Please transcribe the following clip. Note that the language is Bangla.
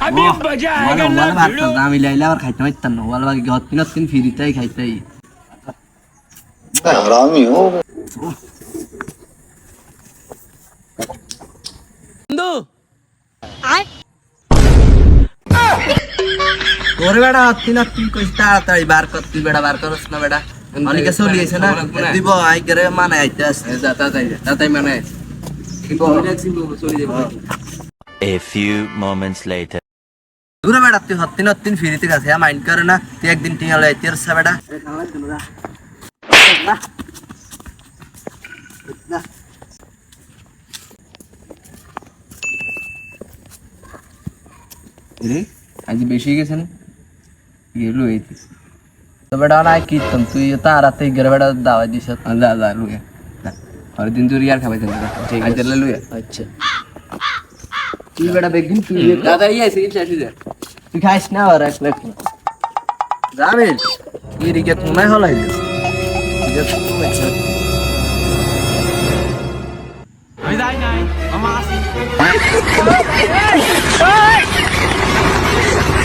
अभी मजा आएगा ना भिड़ो আমি লাইলা আর খাইতে পারতাম না ওয়াল বাকি হত তিন তিন ফিরিতেই খাইতেই हरामी हो बंधु তোরে বেটা হত তিন তিন কইস তাড়াতাড়ি বার কর তুই বেটা বার করস না বেটা অনেকে চলি আইছে না দিব আই করে মানে আইতে আসছে তাই মানে A few moments later. দূরে বেটা তুই হত তিন ফিরিতে গেছে মাইন্ড করে না তুই একদিন টিয়া লই আইতে আসছে বেটা রে আজ বেশি গেছে না গেলো এইতে তো বেটা না কি তুই তারাতে গেরে বেটা দাওয়াই দিছ যা যা লুয়ে আর দিন জুরি আর খাবাই থাকবে আজ দিলে লুয়ে আচ্ছা তুই বেটা বেগিন তুই দাদা এই আছে কি চাইছি দে তুই খাইস না আর এক প্লেট জামিল কি রিকে তুমি হলাই আমি যাই নাই মামা আসি